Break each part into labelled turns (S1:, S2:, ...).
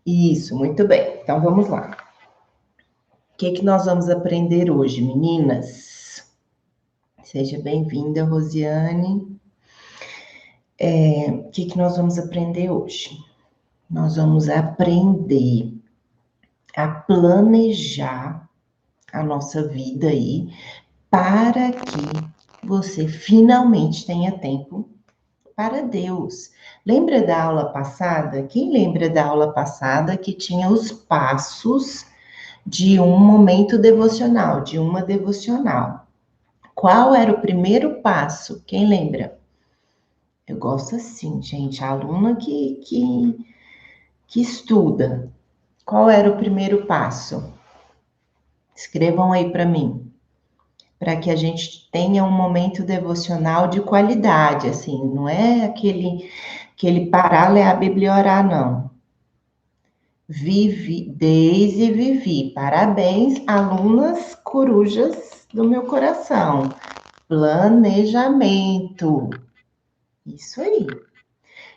S1: Isso, muito bem. Então vamos lá. O que que nós vamos aprender hoje, meninas? Seja bem-vinda, Rosiane. O que que nós vamos aprender hoje? Nós vamos aprender a planejar a nossa vida aí para que você finalmente tenha tempo para Deus. Lembra da aula passada? Quem lembra da aula passada que tinha os passos de um momento devocional, de uma devocional? Qual era o primeiro passo? Quem lembra? Eu gosto assim, gente, a aluna que estuda. Qual era o primeiro passo? Escrevam aí para mim, para que a gente tenha um momento devocional de qualidade, assim, não é aquele parar, ler a Bíblia e orar, não. Vivi, Deise e Vivi. Parabéns, alunas corujas do meu coração. Planejamento. Isso aí.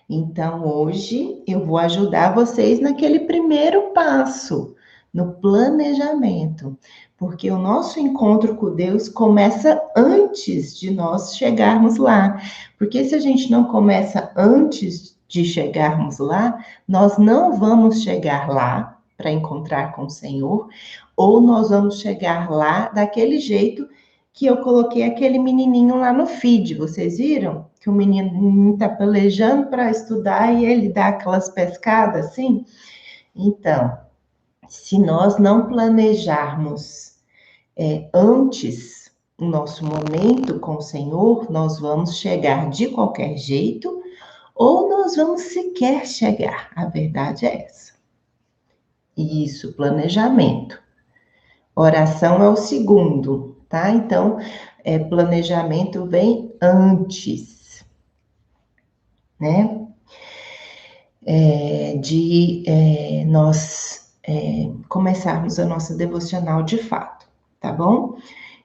S1: Então, hoje eu vou ajudar vocês naquele primeiro passo, no planejamento, porque o nosso encontro com Deus começa antes de nós chegarmos lá. Porque se a gente não começa antes de chegarmos lá, nós não vamos chegar lá para encontrar com o Senhor, ou nós vamos chegar lá daquele jeito que eu coloquei aquele menininho lá no feed, vocês viram? Que o menino está pelejando para estudar e ele dá aquelas pescadas assim. Então, se nós não planejarmos antes o nosso momento com o Senhor, nós vamos chegar de qualquer jeito ou nós vamos sequer chegar. A verdade é essa. Isso, planejamento. Oração é o segundo, tá? Então, planejamento vem antes, né? Nós começarmos a nossa devocional de fato, tá bom?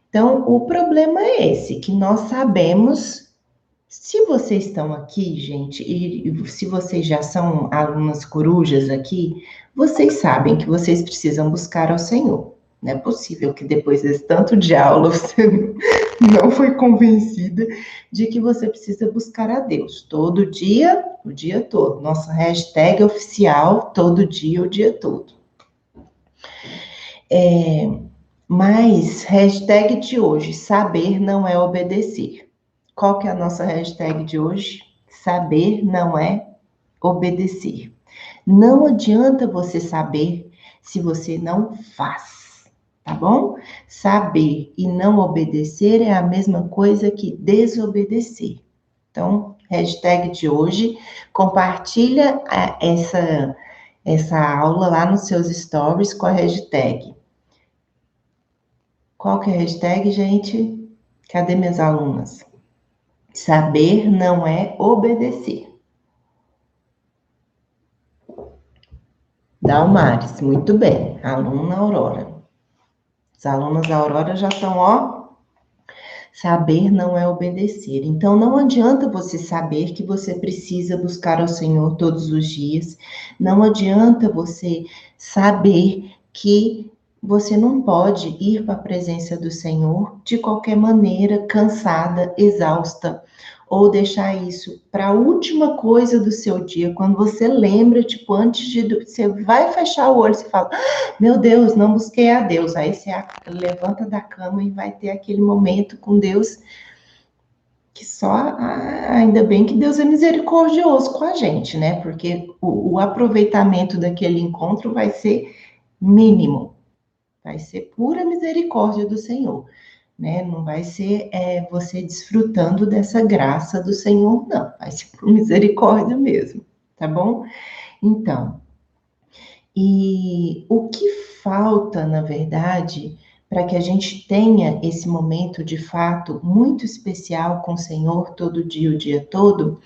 S1: Então, o problema é esse, que nós sabemos, se vocês estão aqui, gente, e se vocês já são alunas corujas aqui, vocês sabem que vocês precisam buscar ao Senhor. Não é possível que depois desse tanto de aula você não foi convencida de que você precisa buscar a Deus todo dia, o dia todo. Nossa hashtag oficial, todo dia, o dia todo. Mas, hashtag de hoje, saber não é obedecer. Qual que é a nossa hashtag de hoje? Saber não é obedecer. Não adianta você saber se você não faz, tá bom? Saber e não obedecer é a mesma coisa que desobedecer. Então, hashtag de hoje, compartilha essa aula lá nos seus stories com a hashtag. Qual que é a hashtag, gente? Cadê minhas alunas? Saber não é obedecer. Dalmares, muito bem. Aluna Aurora. As alunas da Aurora já estão, ó. Saber não é obedecer. Então, não adianta você saber que você precisa buscar ao Senhor todos os dias. Não adianta você saber que você não pode ir para a presença do Senhor de qualquer maneira, cansada, exausta, ou deixar isso para a última coisa do seu dia, quando você lembra, tipo, antes de você vai fechar o olho, você fala: meu Deus, não busquei a Deus. Aí você levanta da cama e vai ter aquele momento com Deus que só, ainda bem que Deus é misericordioso com a gente, né? Porque o aproveitamento daquele encontro vai ser mínimo, vai ser pura misericórdia do Senhor, né? Não vai ser você desfrutando dessa graça do Senhor, não, vai ser por misericórdia mesmo, tá bom? Então, e o que falta, na verdade, para que a gente tenha esse momento de fato muito especial com o Senhor todo dia, o dia todo,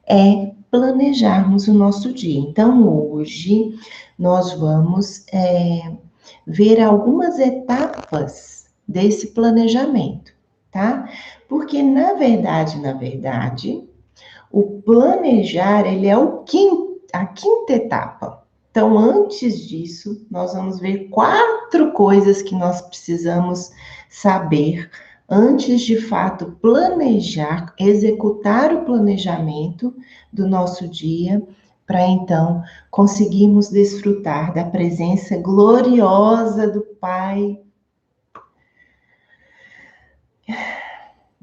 S1: é planejarmos o nosso dia. Então, hoje, nós vamos ver algumas etapas desse planejamento, tá? Porque, na verdade, o planejar, ele é a quinta etapa. Então, antes disso, nós vamos ver 4 coisas que nós precisamos saber antes de fato planejar, executar o planejamento do nosso dia, para então conseguirmos desfrutar da presença gloriosa do Pai.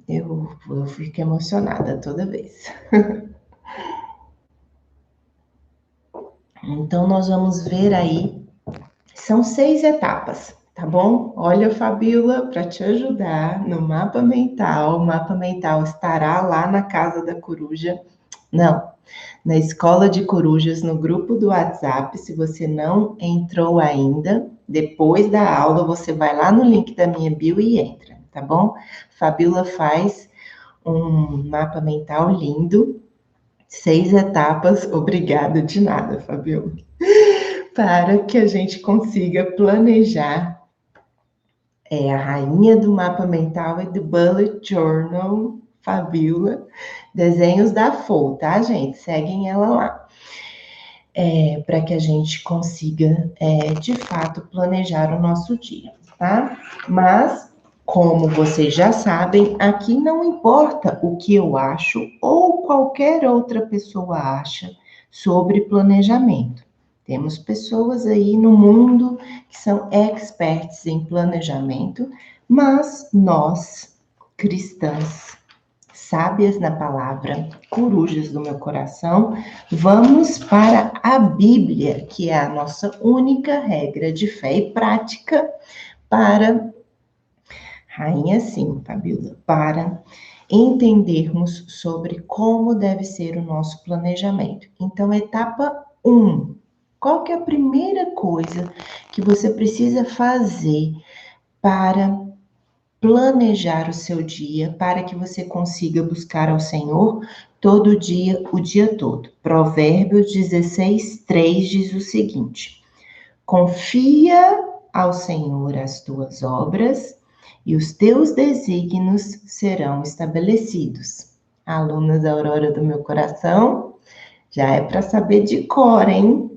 S1: Eu fico emocionada toda vez. Então, nós vamos ver aí, são 6 etapas, tá bom? Olha, Fabíola, para te ajudar no mapa mental, o mapa mental estará lá na Casa da Coruja, não, na Escola de Corujas, no grupo do WhatsApp. Se você não entrou ainda, depois da aula, você vai lá no link da minha bio e entra, tá bom? Fabíola faz um mapa mental lindo, 6 etapas, obrigada de nada, Fabíola, para que a gente consiga planejar. É a rainha do mapa mental e do bullet journal, Fabíola, desenhos da FOU, tá, gente? Seguem ela lá. Para que a gente consiga, de fato, planejar o nosso dia, tá? Mas, como vocês já sabem, aqui não importa o que eu acho ou qualquer outra pessoa acha sobre planejamento. Temos pessoas aí no mundo que são experts em planejamento, mas nós, cristãs, sábias na palavra, corujas do meu coração, vamos para a Bíblia, que é a nossa única regra de fé e prática para, rainha sim, Fabíola, para entendermos sobre como deve ser o nosso planejamento. Então, etapa 1. Qual que é a primeira coisa que você precisa fazer para planejar o seu dia, para que você consiga buscar ao Senhor todo dia, o dia todo? Provérbios 16:3 diz o seguinte: confia ao Senhor as tuas obras e os teus desígnios serão estabelecidos. Alunas da Aurora do meu coração, já é para saber de cor, hein?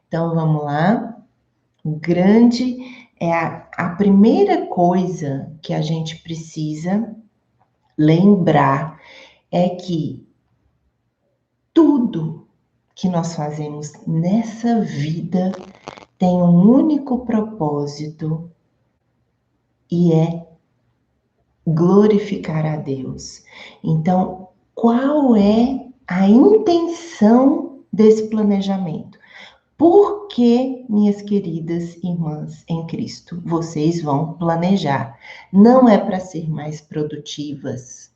S1: Então vamos lá. O grande é a primeira coisa que a gente precisa lembrar é que tudo que nós fazemos nessa vida tem um único propósito e é glorificar a Deus. Então, qual é a intenção desse planejamento? Por que, minhas queridas irmãs em Cristo, vocês vão planejar? Não é para ser mais produtivas,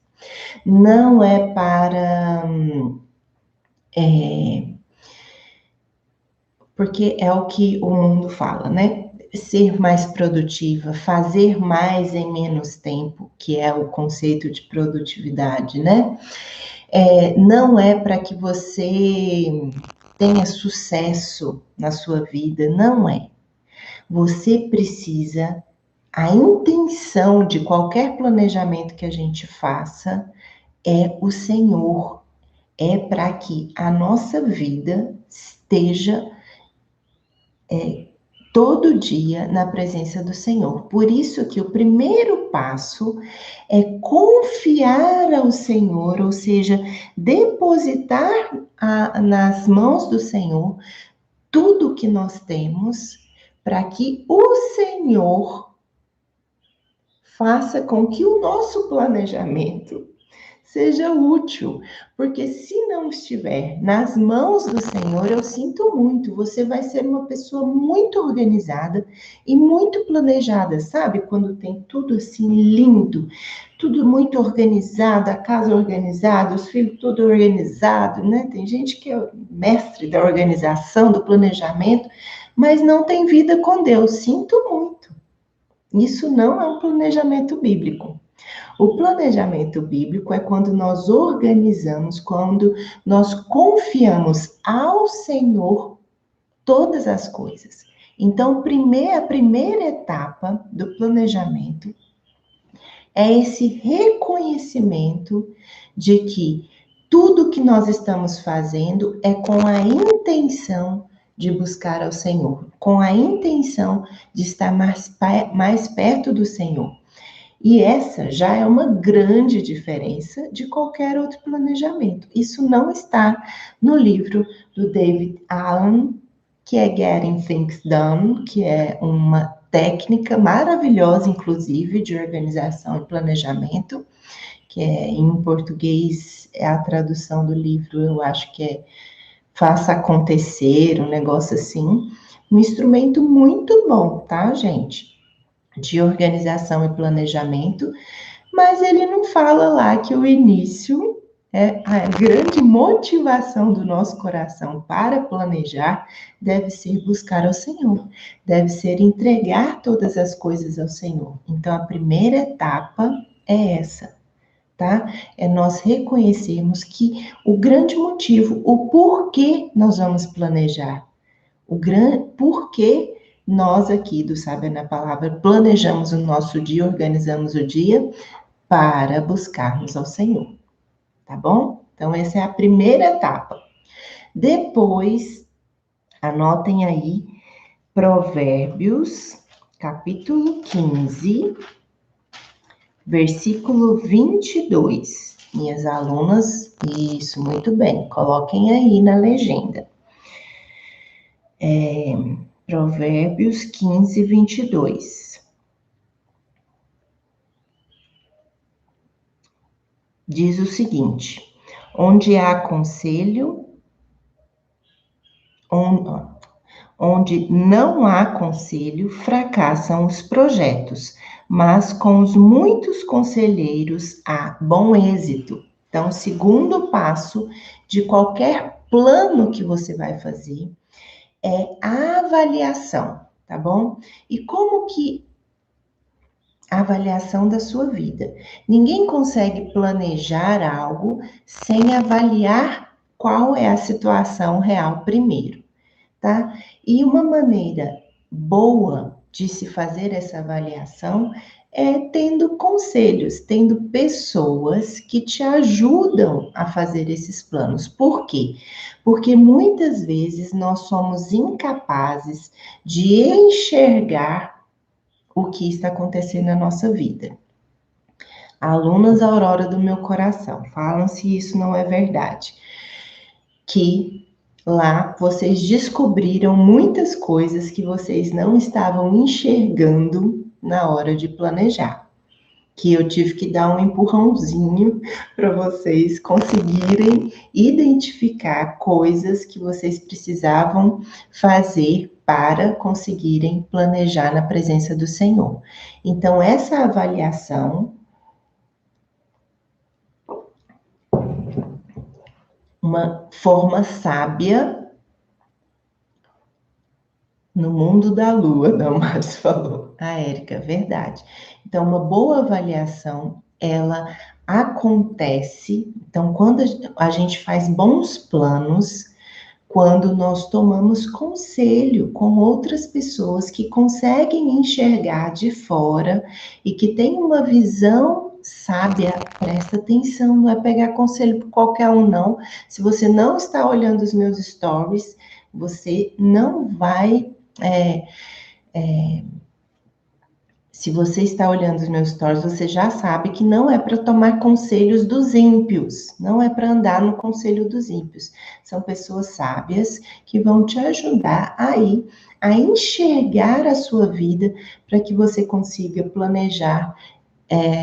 S1: não é para. Porque é o que o mundo fala, né? Ser mais produtiva, fazer mais em menos tempo, que é o conceito de produtividade, né? Não é para que você tenha sucesso na sua vida, não é. Você precisa, a intenção de qualquer planejamento que a gente faça é o Senhor, é para que a nossa vida esteja todo dia na presença do Senhor. Por isso que o primeiro passo é confiar ao Senhor, ou seja, depositar nas mãos do Senhor tudo que nós temos, para que o Senhor faça com que o nosso planejamento seja útil, porque se não estiver nas mãos do Senhor, eu sinto muito, você vai ser uma pessoa muito organizada e muito planejada, sabe? Quando tem tudo assim lindo, tudo muito organizado, a casa organizada, os filhos tudo organizado, né? Tem gente que é mestre da organização, do planejamento, mas não tem vida com Deus. Sinto muito. Isso não é um planejamento bíblico. O planejamento bíblico é quando nós organizamos, quando nós confiamos ao Senhor todas as coisas. Então, a primeira etapa do planejamento é esse reconhecimento de que tudo que nós estamos fazendo é com a intenção de buscar ao Senhor, com a intenção de estar mais perto do Senhor. E essa já é uma grande diferença de qualquer outro planejamento. Isso não está no livro do David Allen, que é Getting Things Done, que é uma técnica maravilhosa, inclusive, de organização e planejamento, que é em português, é a tradução do livro, eu acho que é Faça Acontecer, um negócio assim. Um instrumento muito bom, tá, gente? De organização e planejamento, mas ele não fala lá que o início é a grande motivação do nosso coração para planejar deve ser buscar ao Senhor, deve ser entregar todas as coisas ao Senhor. Então, a primeira etapa é essa, tá? É nós reconhecermos que o grande motivo, o porquê nós vamos planejar, o grande porquê nós aqui do Sábia na Palavra planejamos o nosso dia, organizamos o dia para buscarmos ao Senhor, tá bom? Então, essa é a primeira etapa. Depois, anotem aí, Provérbios, capítulo 15, versículo 22. Minhas alunas, isso, muito bem, coloquem aí na legenda. Provérbios 15, 22. Diz o seguinte: onde há conselho, onde não há conselho, fracassam os projetos, mas com os muitos conselheiros há bom êxito. Então, o segundo passo de qualquer plano que você vai fazer é a avaliação, tá bom? E como que a avaliação da sua vida? Ninguém consegue planejar algo sem avaliar qual é a situação real primeiro, tá? E uma maneira boa de se fazer essa avaliação é tendo conselhos, tendo pessoas que te ajudam a fazer esses planos. Por quê? Porque muitas vezes nós somos incapazes de enxergar o que está acontecendo na nossa vida. Alunas Aurora do meu coração, falam se isso não é verdade. Que lá vocês descobriram muitas coisas que vocês não estavam enxergando na hora de planejar. Que eu tive que dar um empurrãozinho para vocês conseguirem identificar coisas que vocês precisavam fazer para conseguirem planejar na presença do Senhor. Então, essa avaliação, uma forma sábia no mundo da lua, Damares falou. A Érica, verdade. Então, uma boa avaliação, ela acontece. Então, quando a gente faz bons planos, quando nós tomamos conselho com outras pessoas que conseguem enxergar de fora e que têm uma visão sábia, presta atenção, não é pegar conselho por qualquer um, não. Se você não está olhando os meus stories, você não vai se você está olhando os meus stories, você já sabe que não é para tomar conselhos dos ímpios, não é para andar no conselho dos ímpios. São pessoas sábias que vão te ajudar aí a enxergar a sua vida para que você consiga planejar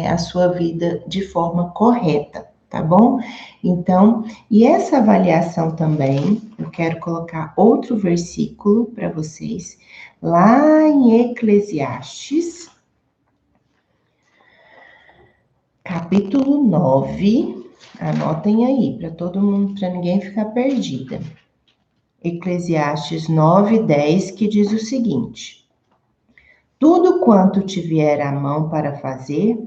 S1: a sua vida de forma correta, tá bom? Então, e essa avaliação também, eu quero colocar outro versículo para vocês, lá em Eclesiastes, capítulo 9, anotem aí, para todo mundo, para ninguém ficar perdida. Eclesiastes 9, 10, que diz o seguinte: tudo quanto te vier à mão para fazer,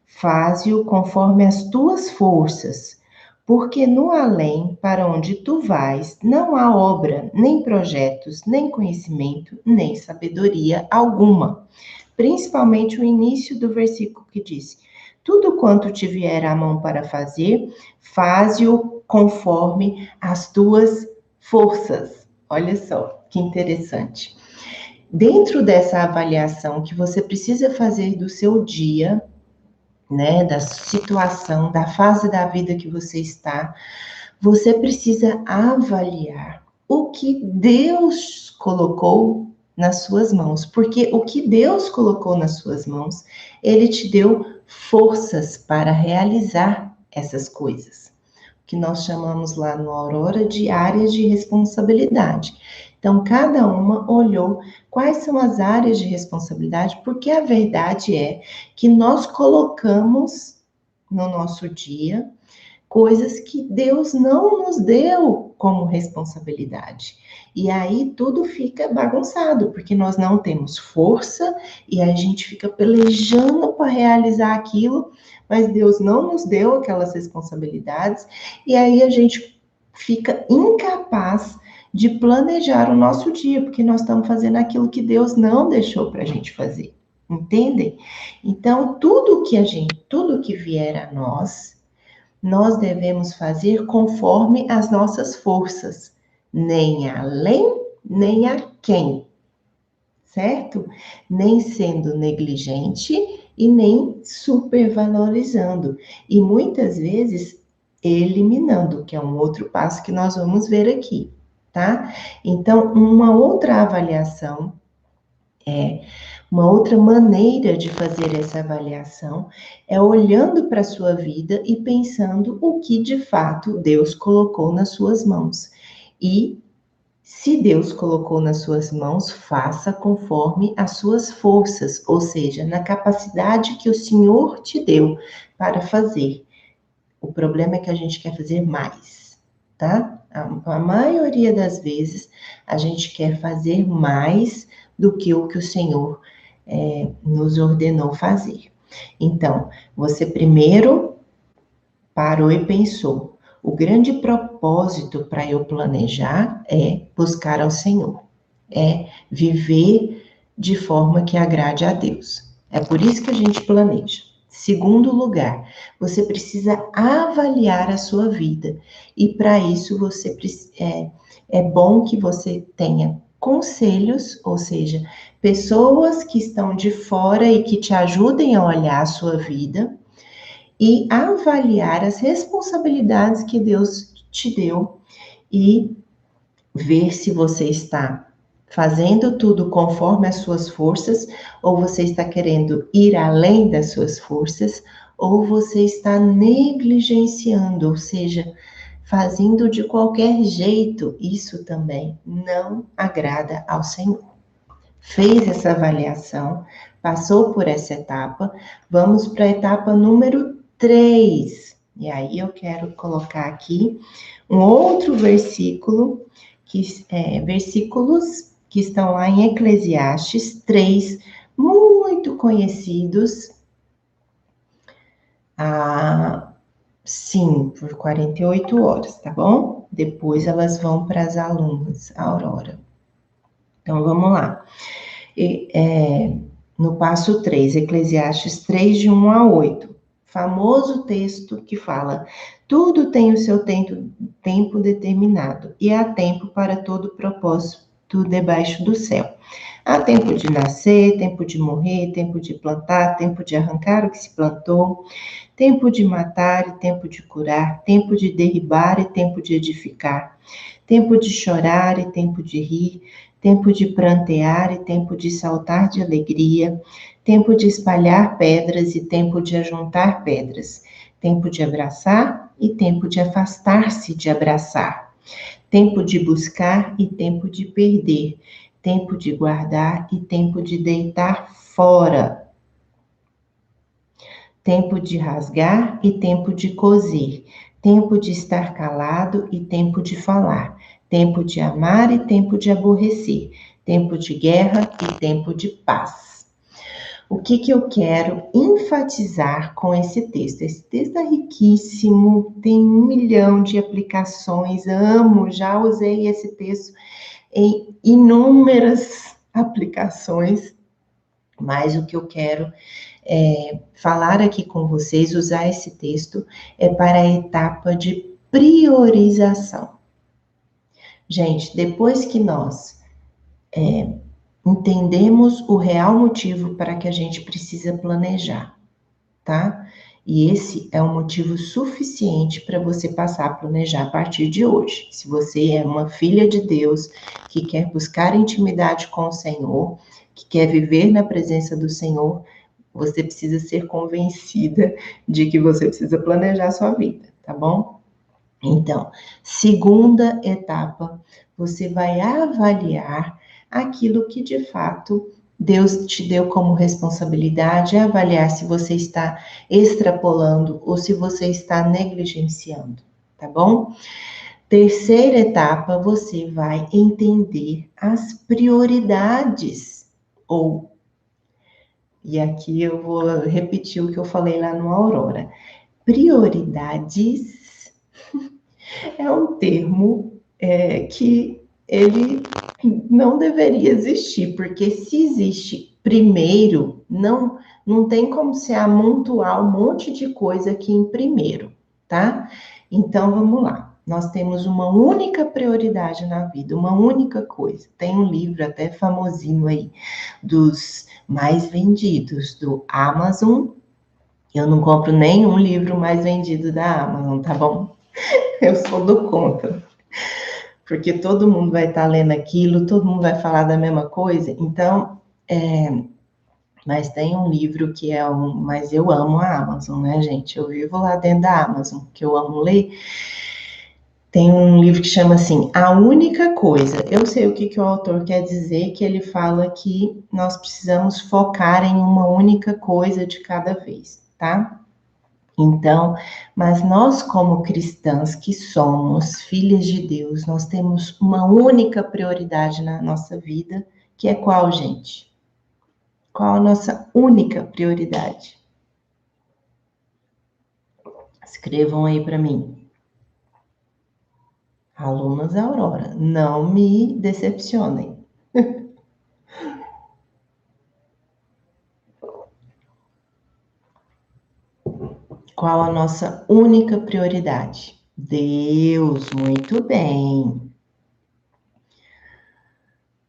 S1: faze-o conforme as tuas forças, porque no além, para onde tu vais, não há obra, nem projetos, nem conhecimento, nem sabedoria alguma. Principalmente o início do versículo que diz: tudo quanto te vier à mão para fazer, faze-o conforme as tuas forças. Olha só, que interessante. Dentro dessa avaliação que você precisa fazer do seu dia, né, da situação, da fase da vida que você está, você precisa avaliar o que Deus colocou nas suas mãos, porque o que Deus colocou nas suas mãos, Ele te deu forças para realizar essas coisas, que nós chamamos lá no Aurora de áreas de responsabilidade. Então, cada uma olhou quais são as áreas de responsabilidade, porque a verdade é que nós colocamos no nosso dia coisas que Deus não nos deu como responsabilidade. E aí tudo fica bagunçado, porque nós não temos força e a gente fica pelejando para realizar aquilo, mas Deus não nos deu aquelas responsabilidades, e aí a gente fica incapaz de planejar o nosso dia, porque nós estamos fazendo aquilo que Deus não deixou para a gente fazer. Entendem? Então, tudo que vier a nós devemos fazer conforme as nossas forças, nem além, nem a quem, certo? Nem sendo negligente e nem supervalorizando. E muitas vezes eliminando, que é um outro passo que nós vamos ver aqui, tá? Então, uma outra avaliação uma outra maneira de fazer essa avaliação é olhando para a sua vida e pensando o que de fato Deus colocou nas suas mãos. E se Deus colocou nas suas mãos, faça conforme as suas forças, ou seja, na capacidade que o Senhor te deu para fazer. O problema é que a gente quer fazer mais, tá? A maioria das vezes a gente quer fazer mais do que o Senhor nos ordenou fazer. Então, você primeiro parou e pensou: o grande propósito para eu planejar é buscar ao Senhor, é viver de forma que agrade a Deus. É por isso que a gente planeja. Segundo lugar, você precisa avaliar a sua vida. E para isso é bom que você tenha conselhos, ou seja, pessoas que estão de fora e que te ajudem a olhar a sua vida e avaliar as responsabilidades que Deus te deu e ver se você está fazendo tudo conforme as suas forças, ou você está querendo ir além das suas forças, ou você está negligenciando, ou seja, fazendo de qualquer jeito. Isso também não agrada ao Senhor. Fez essa avaliação, passou por essa etapa, vamos para a etapa número 3. E aí eu quero colocar aqui um outro versículo, versículos que estão lá em Eclesiastes 3, muito conhecidos, sim, por 48 horas, tá bom? Depois elas vão para as alunas, Aurora. Então, vamos lá. No passo 3, Eclesiastes 3, de 1 a 8. Famoso texto que fala: tudo tem o seu tempo determinado, e há tempo para todo propósito debaixo do céu. Há tempo de nascer, tempo de morrer, tempo de plantar, tempo de arrancar o que se plantou, tempo de matar e tempo de curar, tempo de derribar e tempo de edificar, tempo de chorar e tempo de rir, tempo de prantear e tempo de saltar de alegria, tempo de espalhar pedras e tempo de ajuntar pedras, tempo de abraçar e tempo de afastar-se de abraçar, tempo de buscar e tempo de perder, tempo de guardar e tempo de deitar fora, tempo de rasgar e tempo de coser, tempo de estar calado e tempo de falar, tempo de amar e tempo de aborrecer, tempo de guerra e tempo de paz. O que eu quero enfatizar com esse texto? Esse texto é riquíssimo, tem 1 milhão de aplicações, amo, já usei esse texto em inúmeras aplicações, mas o que eu quero falar aqui com vocês, usar esse texto, é para a etapa de priorização. Gente, depois que nós entendemos o real motivo para que a gente precisa planejar, tá? E esse é um motivo suficiente para você passar a planejar a partir de hoje. Se você é uma filha de Deus que quer buscar intimidade com o Senhor, que quer viver na presença do Senhor, você precisa ser convencida de que você precisa planejar a sua vida, tá bom? Então, segunda etapa, você vai avaliar aquilo que de fato Deus te deu como responsabilidade, avaliar se você está extrapolando ou se você está negligenciando, tá bom? Terceira etapa, você vai entender as prioridades, e aqui eu vou repetir o que eu falei lá no Aurora. Prioridades é um termo que ele não deveria existir, porque se existe primeiro, não tem como se amontoar um monte de coisa aqui em primeiro, tá? Então vamos lá. Nós temos uma única prioridade na vida, uma única coisa. Tem um livro até famosinho aí, dos mais vendidos do Amazon. Eu não compro nenhum livro mais vendido da Amazon, tá bom? Eu sou do contra, porque todo mundo vai estar lendo aquilo, todo mundo vai falar da mesma coisa. Então, mas tem um livro que é um. Mas eu amo a Amazon, né, gente? Eu vivo lá dentro da Amazon, que eu amo ler. Tem um livro que chama assim, A Única Coisa. Eu sei o que o autor quer dizer, que ele fala que nós precisamos focar em uma única coisa de cada vez, tá? Então, mas nós como cristãs que somos filhas de Deus, nós temos uma única prioridade na nossa vida, que é qual, gente? Qual a nossa única prioridade? Escrevam aí para mim. Alunos Aurora, não me decepcionem. Qual a nossa única prioridade? Deus, muito bem.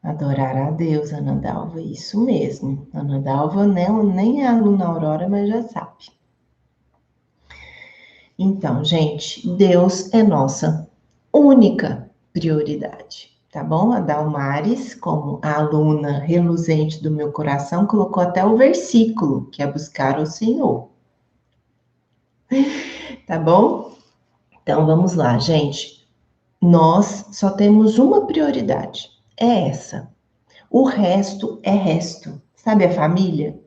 S1: Adorar a Deus, Ana Dalva, isso mesmo. Ana Dalva nem é aluna Aurora, mas já sabe. Então, gente, Deus é nossa única prioridade, tá bom? A Dalmares, como a aluna reluzente do meu coração, colocou até o versículo, que é buscar o Senhor. Tá bom? Então, vamos lá, gente. Nós só temos uma prioridade, é essa. O resto é resto. Sabe a família?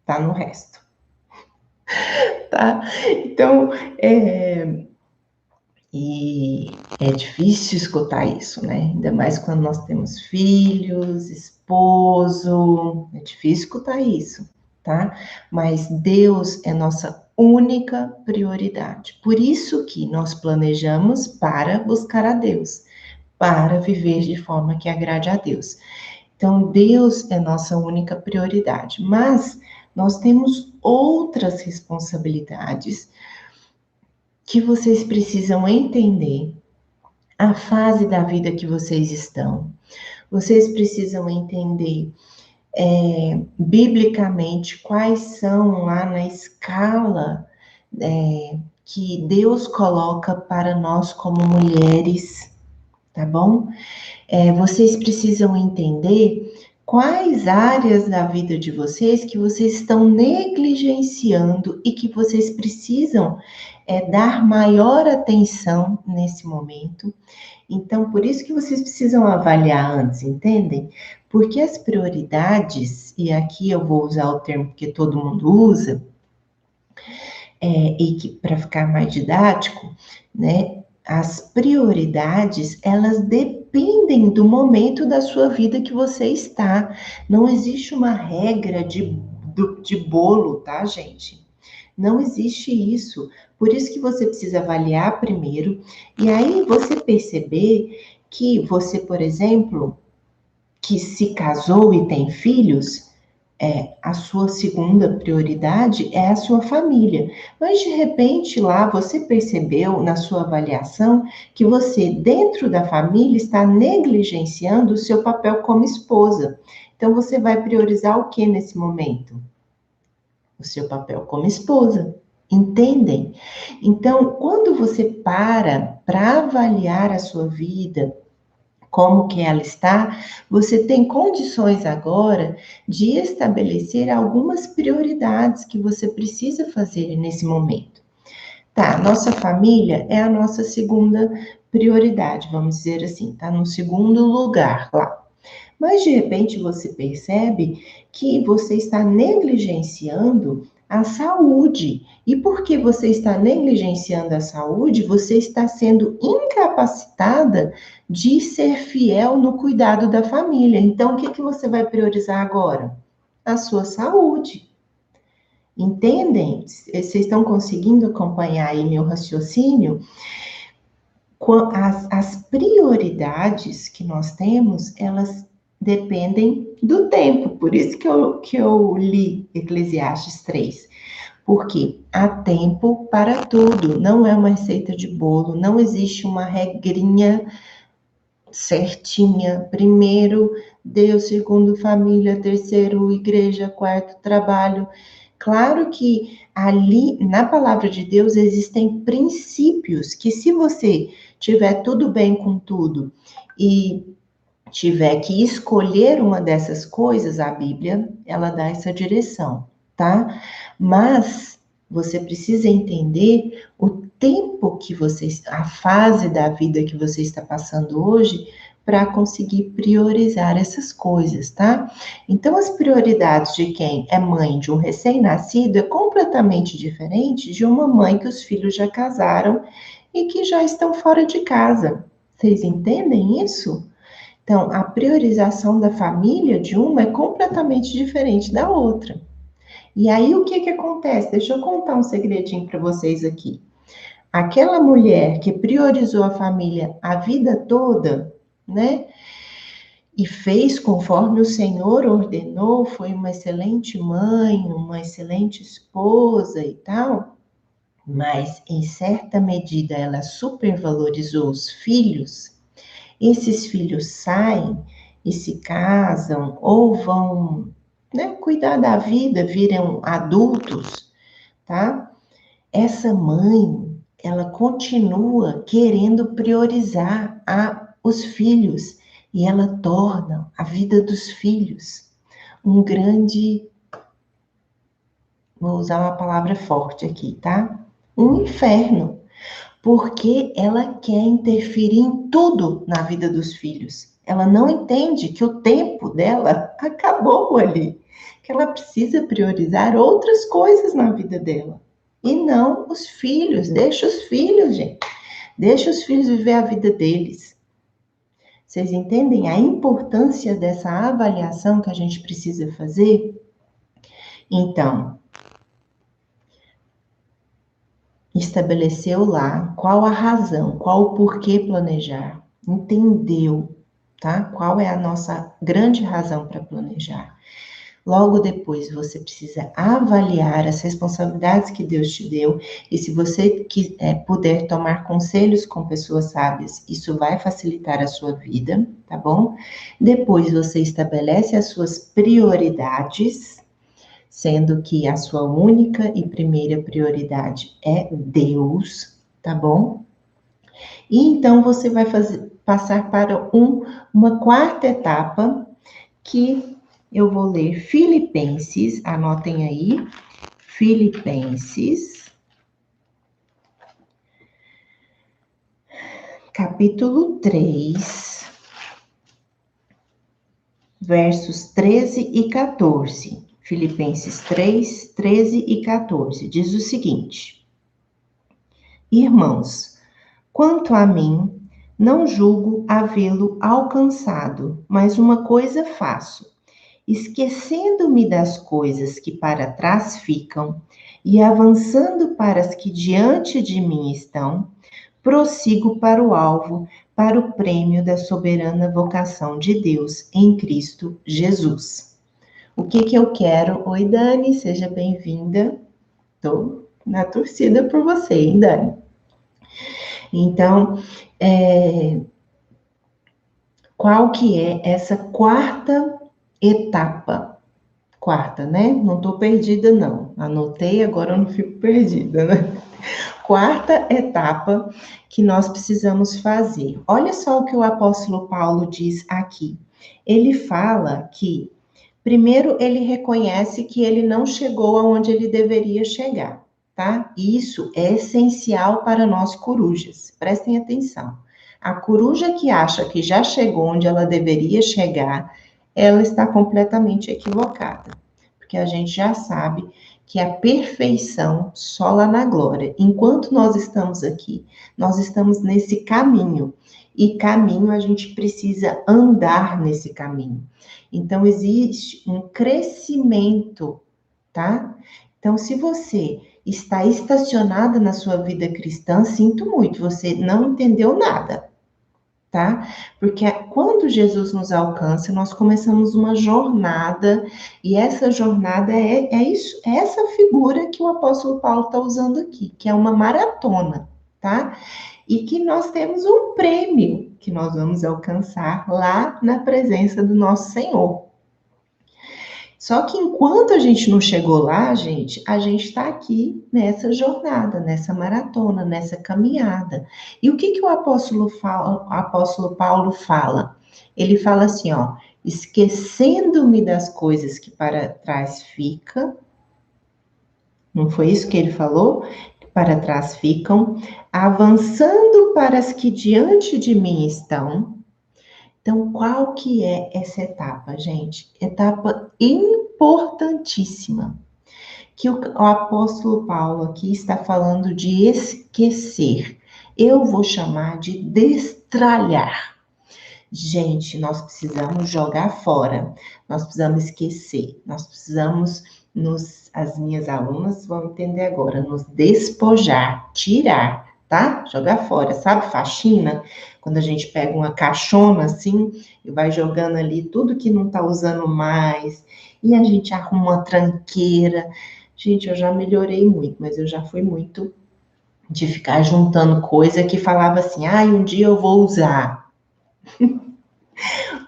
S1: Tá no resto, tá? Então, e é difícil escutar isso, né? Ainda mais quando nós temos filhos, esposo, é difícil escutar isso, tá? Mas Deus é nossa única prioridade. Por isso que nós planejamos para buscar a Deus, para viver de forma que agrade a Deus. Então, Deus é nossa única prioridade, mas nós temos outras responsabilidades que vocês precisam entender a fase da vida que vocês estão. Vocês precisam entender biblicamente quais são lá na escala que Deus coloca para nós como mulheres, tá bom? Vocês precisam entender quais áreas da vida de vocês que vocês estão negligenciando e que vocês precisam dar maior atenção nesse momento. Então, por isso que vocês precisam avaliar antes, entendem? Porque as prioridades, e aqui eu vou usar o termo que todo mundo usa, e que para ficar mais didático, né? As prioridades, elas dependem do momento da sua vida que você está. Não existe uma regra de bolo, tá, gente? Não existe isso. Por isso que você precisa avaliar primeiro, e aí você perceber que você, por exemplo, que se casou e tem filhos, a sua segunda prioridade é a sua família. Mas de repente lá você percebeu na sua avaliação que você, dentro da família, está negligenciando o seu papel como esposa. Então você vai priorizar o que nesse momento? O seu papel como esposa. Entendem? Então, quando você para avaliar a sua vida, como que ela está, você tem condições agora de estabelecer algumas prioridades que você precisa fazer nesse momento. Tá, nossa família é a nossa segunda prioridade, vamos dizer assim, tá no segundo lugar lá. Mas de repente você percebe que você está negligenciando a saúde. E porque você está negligenciando a saúde, você está sendo incapacitada de ser fiel no cuidado da família. Então, o que você vai priorizar agora? A sua saúde. Entendem? Vocês estão conseguindo acompanhar aí meu raciocínio? As prioridades que nós temos, elas dependem do tempo. Por isso que eu li Eclesiastes 3. Porque há tempo para tudo. Não é uma receita de bolo, não existe uma regrinha certinha. Primeiro, Deus, segundo, família, terceiro, igreja, quarto, trabalho. Claro que ali, na palavra de Deus, existem princípios que, se você tiver tudo bem com tudo e tiver que escolher uma dessas coisas, a Bíblia, ela dá essa direção, tá? Mas você precisa entender o tempo que você, a fase da vida que você está passando hoje, para conseguir priorizar essas coisas, tá? Então, as prioridades de quem é mãe de um recém-nascido é completamente diferente de uma mãe que os filhos já casaram e que já estão fora de casa. Vocês entendem isso? Então, a priorização da família de uma é completamente diferente da outra. E aí, o que acontece? Deixa eu contar um segredinho para vocês aqui. Aquela mulher que priorizou a família a vida toda, né? E fez conforme o Senhor ordenou, foi uma excelente mãe, uma excelente esposa e tal, mas em certa medida ela supervalorizou os filhos. Esses filhos saem e se casam ou vão, né, cuidar da vida, viram adultos, tá? Essa mãe, ela continua querendo priorizar os filhos e ela torna a vida dos filhos um grande, vou usar uma palavra forte aqui, tá? Um inferno, porque ela quer interferir em tudo na vida dos filhos. Ela não entende que o tempo dela acabou ali, que ela precisa priorizar outras coisas na vida dela. E não os filhos. Deixa os filhos, gente. Deixa os filhos viver a vida deles. Vocês entendem a importância dessa avaliação que a gente precisa fazer? Então, estabeleceu lá qual a razão, qual o porquê planejar, entendeu, tá? Qual é a nossa grande razão para planejar. Logo depois, você precisa avaliar as responsabilidades que Deus te deu, e se você puder tomar conselhos com pessoas sábias, isso vai facilitar a sua vida, tá bom? Depois, você estabelece as suas prioridades, sendo que a sua única e primeira prioridade é Deus, tá bom? E então você vai passar para uma quarta etapa, que eu vou ler Filipenses, anotem aí, Filipenses, capítulo 3, versos 13 e 14. Filipenses 3, 13 e 14, diz o seguinte: Irmãos, quanto a mim, não julgo havê-lo alcançado, mas uma coisa faço, esquecendo-me das coisas que para trás ficam e avançando para as que diante de mim estão, prossigo para o alvo, para o prêmio da soberana vocação de Deus em Cristo Jesus. O que que eu quero? Oi, Dani, seja bem-vinda. Tô na torcida por você, hein, Dani? Então, qual que é essa quarta etapa? Quarta, né? Não tô perdida, não. Anotei, agora eu não fico perdida, né? Quarta etapa que nós precisamos fazer. Olha só o que o apóstolo Paulo diz aqui. Ele fala que, primeiro, ele reconhece que ele não chegou aonde ele deveria chegar, tá? Isso é essencial para nós corujas. Prestem atenção. A coruja que acha que já chegou onde ela deveria chegar, ela está completamente equivocada, porque a gente já sabe que a perfeição só lá na glória. Enquanto nós estamos aqui, nós estamos nesse caminho. E caminho a gente precisa andar nesse caminho. Então existe um crescimento, tá? Então se você está estacionada na sua vida cristã, sinto muito, você não entendeu nada, tá? Porque quando Jesus nos alcança, nós começamos uma jornada, e essa jornada é isso, é essa figura que o apóstolo Paulo está usando aqui, que é uma maratona, tá? E que nós temos um prêmio que nós vamos alcançar lá na presença do nosso Senhor. Só que enquanto a gente não chegou lá, a gente está aqui nessa jornada, nessa maratona, nessa caminhada. E o que que o apóstolo Paulo fala? Ele fala assim, ó, esquecendo-me das coisas que para trás fica, não foi isso que ele falou? Para trás ficam, avançando para as que diante de mim estão. Então, qual que é essa etapa, gente? Etapa importantíssima, que o apóstolo Paulo aqui está falando de esquecer. Eu vou chamar de destralhar. Gente, nós precisamos jogar fora, nós precisamos esquecer, nós precisamos as minhas alunas vão entender agora, nos despojar, tirar, tá? Jogar fora, sabe faxina? Quando a gente pega uma caixona assim e vai jogando ali tudo que não tá usando mais, e a gente arruma uma tranqueira. Gente, eu já melhorei muito, mas eu já fui muito de ficar juntando coisa que falava assim, um dia eu vou usar.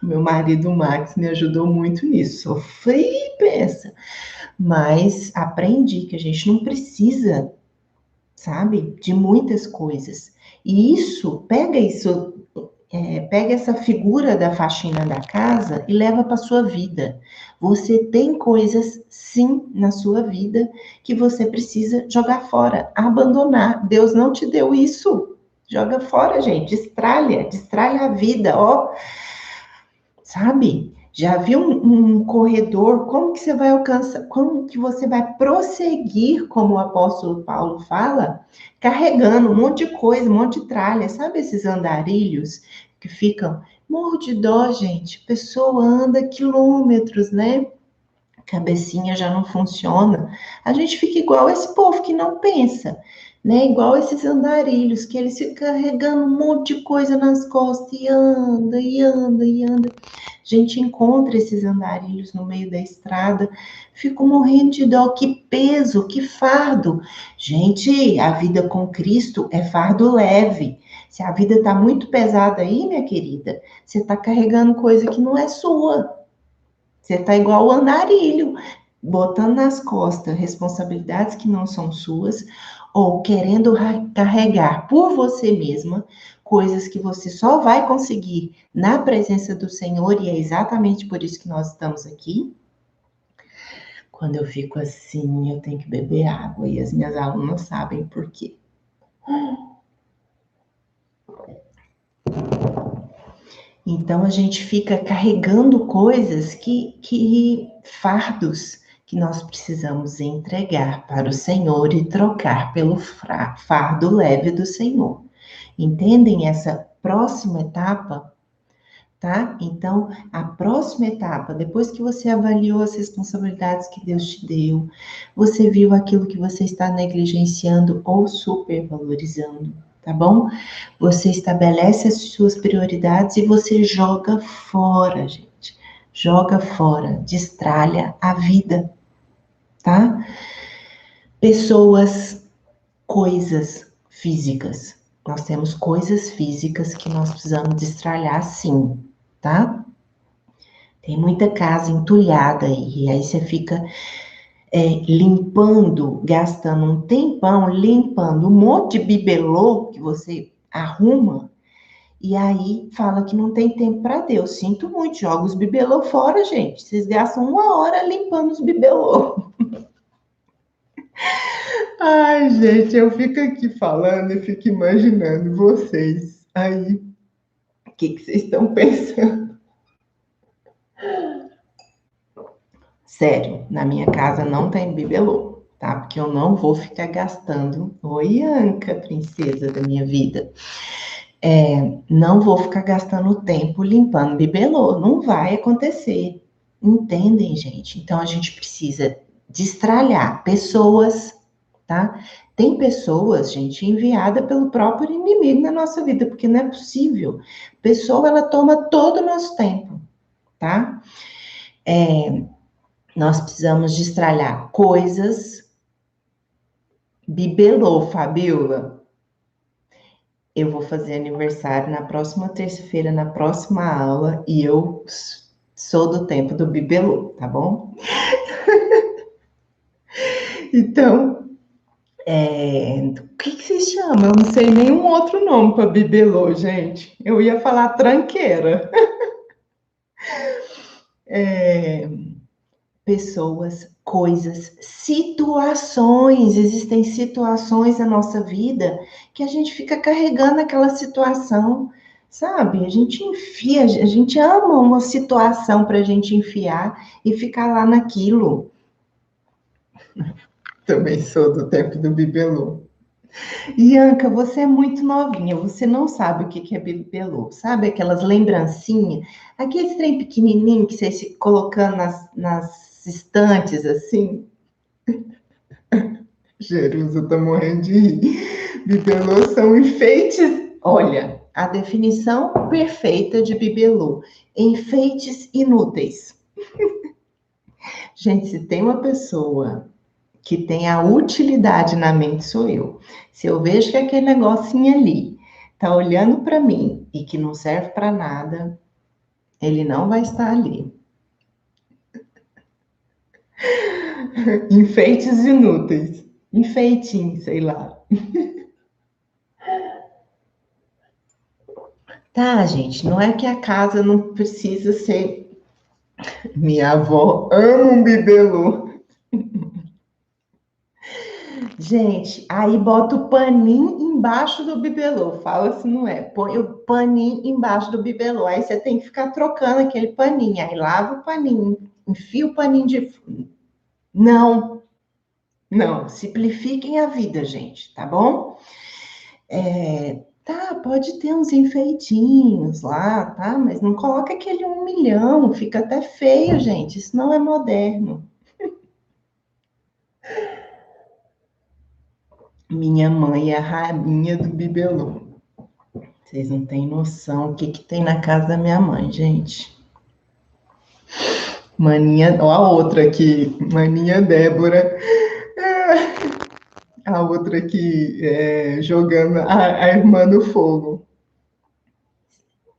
S1: Meu marido Max me ajudou muito nisso. Sofri, pensa. Mas aprendi que a gente não precisa, sabe, de muitas coisas. E pega essa figura da faxina da casa e leva para sua vida. Você tem coisas, sim, na sua vida que você precisa jogar fora, abandonar. Deus não te deu isso. Joga fora, gente. Destralha a vida, ó. Sabe? Já viu um corredor? Como que você vai alcançar? Como que você vai prosseguir, como o apóstolo Paulo fala, carregando um monte de coisa, um monte de tralha, sabe esses andarilhos que ficam? Morro de dó, gente. A pessoa anda quilômetros, né? A cabecinha já não funciona. A gente fica igual esse povo que não pensa, né? Igual esses andarilhos que eles ficam carregando um monte de coisa nas costas e anda, e anda, e anda. A gente encontra esses andarilhos no meio da estrada, fico morrendo de dó, que peso, que fardo. Gente, a vida com Cristo é fardo leve. Se a vida tá muito pesada aí, minha querida, você tá carregando coisa que não é sua. Você tá igual o andarilho, botando nas costas responsabilidades que não são suas, ou querendo carregar por você mesma coisas que você só vai conseguir na presença do Senhor, e é exatamente por isso que nós estamos aqui. Quando eu fico assim, eu tenho que beber água, e as minhas alunas sabem por quê. Então a gente fica carregando coisas fardos que nós precisamos entregar para o Senhor e trocar pelo fardo leve do Senhor. Entendem essa próxima etapa? Tá? Então, a próxima etapa, depois que você avaliou as responsabilidades que Deus te deu, você viu aquilo que você está negligenciando ou supervalorizando, tá bom? Você estabelece as suas prioridades e você joga fora, gente. joga fora, destralha a vida, tá? Pessoas, coisas físicas. Nós temos coisas físicas que nós precisamos destralhar, sim, tá? Tem muita casa entulhada aí, e aí você fica limpando, gastando um tempão limpando um monte de bibelô que você arruma, e aí fala que não tem tempo para Deus. Sinto muito, joga os bibelô fora, gente. Vocês gastam 1 hora limpando os bibelô. Ai, gente, eu fico aqui falando e fico imaginando vocês aí. O que vocês estão pensando? Sério, na minha casa não tem bibelô, tá? Porque eu não vou ficar gastando. Oi, Anca, princesa da minha vida. Não vou ficar gastando tempo limpando bibelô. Não vai acontecer. Entendem, gente? Então a gente precisa destralhar pessoas, tá? Tem pessoas, gente, enviada pelo próprio inimigo na nossa vida, porque não é possível. Pessoa, ela toma todo o nosso tempo, tá? Nós precisamos destralhar coisas. Bibelô, Fabiola. Eu vou fazer aniversário na próxima terça-feira, na próxima aula, e eu sou do tempo do bibelô, tá bom? Então, o que se chama? Eu não sei nenhum outro nome para bibelô, gente. Eu ia falar tranqueira. É, pessoas, coisas, situações. Existem situações na nossa vida que a gente fica carregando aquela situação, sabe? A gente enfia, a gente ama uma situação para a gente enfiar e ficar lá naquilo. Também sou do tempo do bibelô. Ianca, você é muito novinha, você não sabe o que é bibelô, sabe aquelas lembrancinhas, aqueles trem pequenininho que você se colocando nas estantes assim. Jerusa tá morrendo de rir. Bibelô são enfeites. Olha, a definição perfeita de bibelô: enfeites inúteis. Gente, se tem uma pessoa que tem a utilidade na mente, sou eu. Se eu vejo que aquele negocinho ali tá olhando para mim e que não serve para nada, ele não vai estar ali. Enfeites inúteis. Enfeitinho, sei lá. Tá, gente, não é que a casa não precisa ser. Minha avó ama um bibelô. Gente, aí bota o paninho embaixo do bibelô. Fala se não é. Põe o paninho embaixo do bibelô. Aí você tem que ficar trocando aquele paninho. Aí lava o paninho, enfia o paninho de. Não, não. Simplifiquem a vida, gente, tá bom? Tá, pode ter uns enfeitinhos lá, tá? Mas não coloca aquele 1 milhão. Fica até feio, gente. Isso não é moderno. Minha mãe é a rainha do bibelô. Vocês não têm noção o que tem na casa da minha mãe, gente. Maninha, ó a outra aqui, Maninha Débora. A outra aqui jogando a irmã no fogo.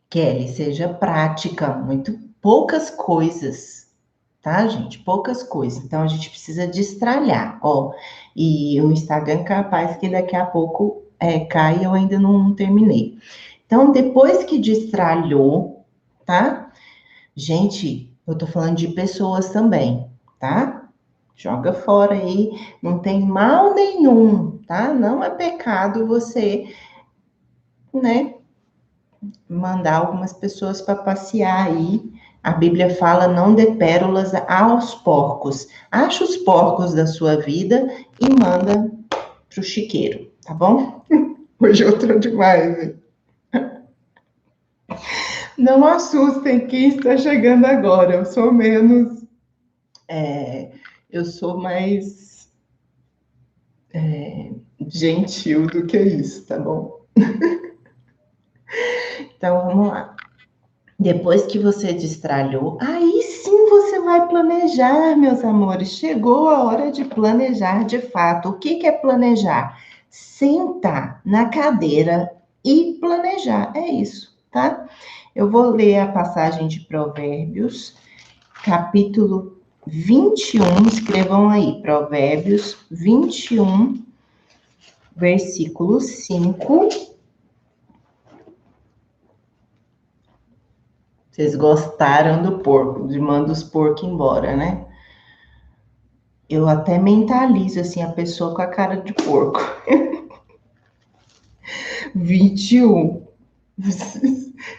S1: Kelly, seja prática, muito poucas coisas, tá, gente? Poucas coisas. Então a gente precisa destralhar, ó. E o Instagram capaz que daqui a pouco cai e eu ainda não terminei. Então, depois que destralhou, tá? Gente, eu tô falando de pessoas também, tá? Joga fora aí, não tem mal nenhum, tá? Não é pecado você, né, mandar algumas pessoas para passear aí. A Bíblia fala: não dê pérolas aos porcos. Acha os porcos da sua vida e manda pro chiqueiro, tá bom? Hoje eu tô demais, hein? Não assustem quem está chegando agora. Eu sou menos. é, eu sou mais gentil do que isso, tá bom? Então vamos lá. Depois que você destralhou, aí sim você vai planejar, meus amores. Chegou a hora de planejar de fato. O que é planejar? Sentar na cadeira e planejar. É isso, tá? Eu vou ler a passagem de Provérbios, capítulo 21. Escrevam aí, Provérbios 21, versículo 5. Vocês gostaram do porco, de manda os porcos embora, né? Eu até mentalizo assim a pessoa com a cara de porco. 21.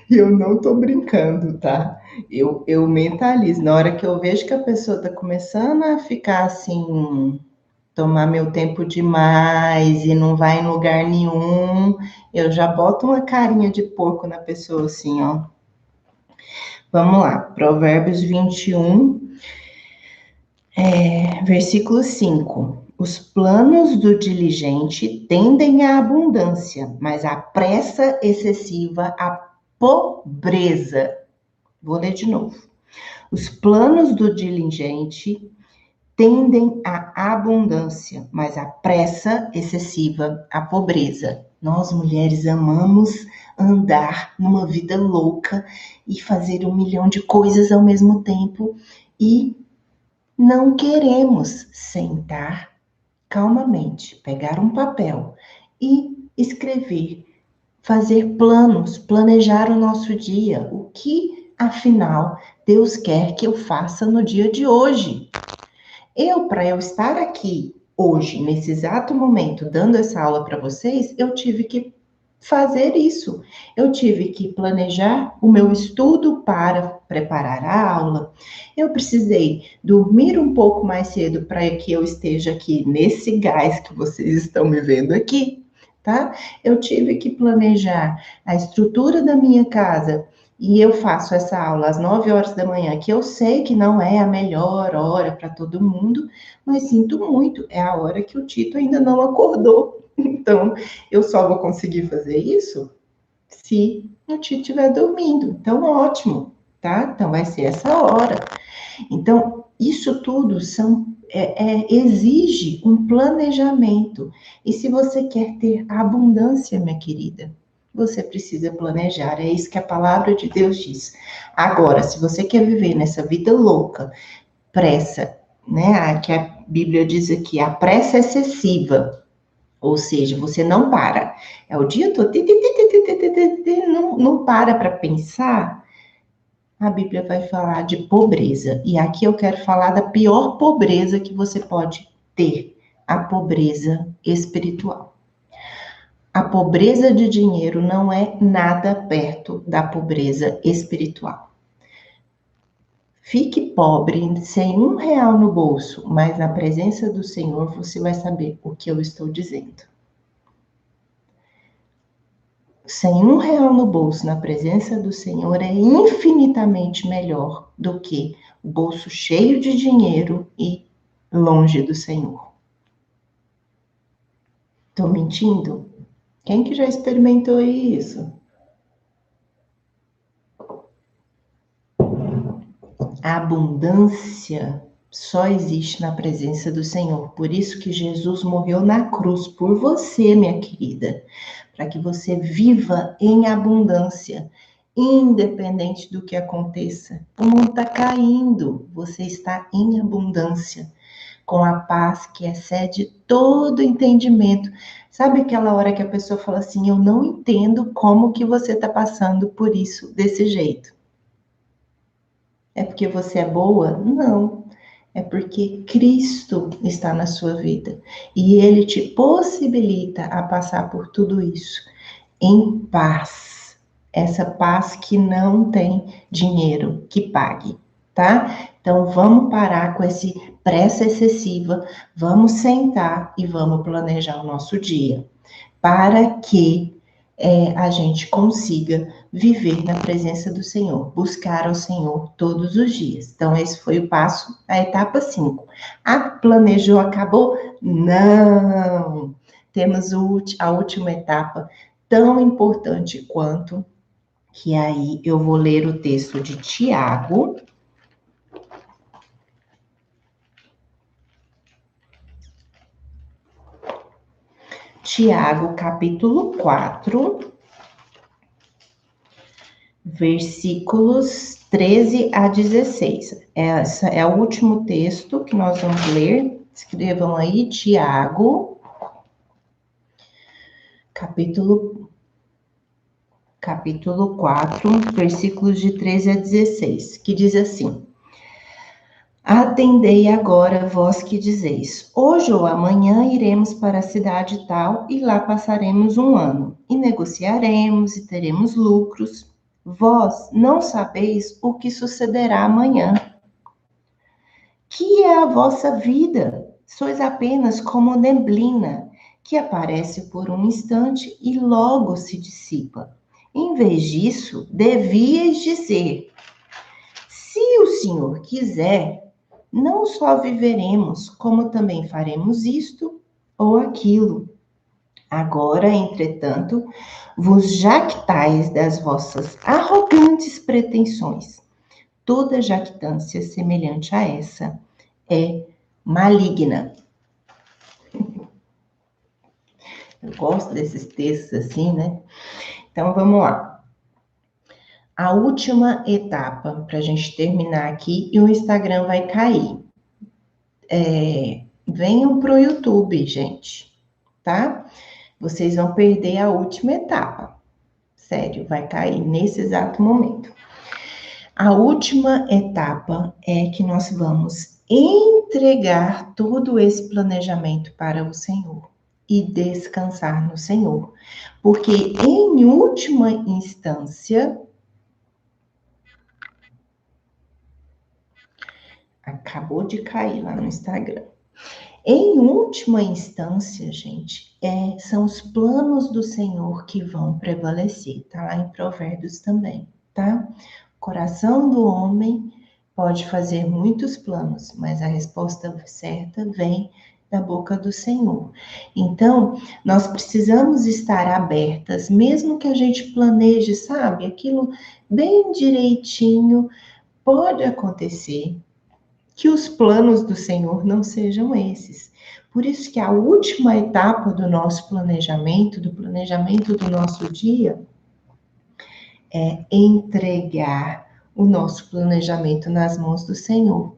S1: E eu não tô brincando, tá? Eu mentalizo. Na hora que eu vejo que a pessoa tá começando a ficar assim, tomar meu tempo demais e não vai em lugar nenhum, eu já boto uma carinha de porco na pessoa assim, ó. Vamos lá, Provérbios 21, versículo 5. Os planos do diligente tendem à abundância, mas a pressa excessiva à pobreza. Vou ler de novo. Os planos do diligente tendem à abundância, mas a pressa excessiva à pobreza. Nós mulheres amamos andar numa vida louca e fazer 1 milhão de coisas ao mesmo tempo e não queremos sentar calmamente, pegar um papel e escrever, fazer planos, planejar o nosso dia. O que, afinal, Deus quer que eu faça no dia de hoje? Para eu estar aqui hoje, nesse exato momento, dando essa aula para vocês, eu tive que fazer isso. Eu tive que planejar o meu estudo para preparar a aula. Eu precisei dormir um pouco mais cedo para que eu esteja aqui nesse gás que vocês estão me vendo aqui, tá? Eu tive que planejar a estrutura da minha casa. E eu faço essa aula às 9 horas da manhã, que eu sei que não é a melhor hora para todo mundo, mas sinto muito, é a hora que o Tito ainda não acordou. Então, eu só vou conseguir fazer isso se o Tito estiver dormindo. Então, ótimo, tá? Então, vai ser essa hora. Então, isso tudo exige um planejamento. E se você quer ter abundância, minha querida, você precisa planejar. É isso que a palavra de Deus diz. Agora, se você quer viver nessa vida louca, pressa, né? Que a Bíblia diz aqui, a pressa excessiva. Ou seja, você não para. É o dia todo, não para pensar. A Bíblia vai falar de pobreza. E aqui eu quero falar da pior pobreza que você pode ter, a pobreza espiritual. A pobreza de dinheiro não é nada perto da pobreza espiritual. Fique pobre sem R$ 1 no bolso, mas na presença do Senhor você vai saber o que eu estou dizendo. Sem R$ 1 no bolso, na presença do Senhor, é infinitamente melhor do que o bolso cheio de dinheiro e longe do Senhor. Tô mentindo? Quem que já experimentou isso? A abundância só existe na presença do Senhor. Por isso que Jesus morreu na cruz por você, minha querida, para que você viva em abundância, independente do que aconteça. O mundo está caindo, você está em abundância, com a paz que excede todo entendimento. Sabe aquela hora que a pessoa fala assim, eu não entendo como que você está passando por isso desse jeito. É porque você é boa? Não. É porque Cristo está na sua vida e Ele te possibilita a passar por tudo isso em paz. Essa paz que não tem dinheiro que pague, tá? Então vamos parar com esse pressa excessiva, vamos sentar e vamos planejar o nosso dia para que a gente consiga viver na presença do Senhor, buscar ao Senhor todos os dias. Então, esse foi o passo, a etapa 5. Planejou, acabou? Não! Temos a última etapa, tão importante quanto, que aí eu vou ler o texto de Tiago. Tiago, capítulo 4, versículos 13 a 16. Esse é o último texto que nós vamos ler. Escrevam aí, Tiago, capítulo 4, versículos de 13 a 16, que diz assim: Atendei agora, vós que dizeis, hoje ou amanhã iremos para a cidade tal e lá passaremos um ano, e negociaremos e teremos lucros. Vós não sabeis o que sucederá amanhã. Que é a vossa vida? Sois apenas como neblina, que aparece por um instante e logo se dissipa. Em vez disso, devíeis dizer: se o Senhor quiser, não só viveremos, como também faremos isto ou aquilo. Agora, entretanto, vos jactais das vossas arrogantes pretensões. Toda jactância semelhante a essa é maligna. Eu gosto desses textos assim, né? Então, vamos lá. A última etapa, para a gente terminar aqui, e o Instagram vai cair. Venham para o YouTube, gente, tá? Vocês vão perder a última etapa. Sério, vai cair nesse exato momento. A última etapa é que nós vamos entregar todo esse planejamento para o Senhor e descansar no Senhor. Porque, em última instância, acabou de cair lá no Instagram. Em última instância, gente, são os planos do Senhor que vão prevalecer. Tá lá em Provérbios também, tá? O coração do homem pode fazer muitos planos, mas a resposta certa vem da boca do Senhor. Então, nós precisamos estar abertas, mesmo que a gente planeje, sabe, aquilo bem direitinho, pode acontecer que os planos do Senhor não sejam esses. Por isso que a última etapa do nosso planejamento, do planejamento do nosso dia, é entregar o nosso planejamento nas mãos do Senhor.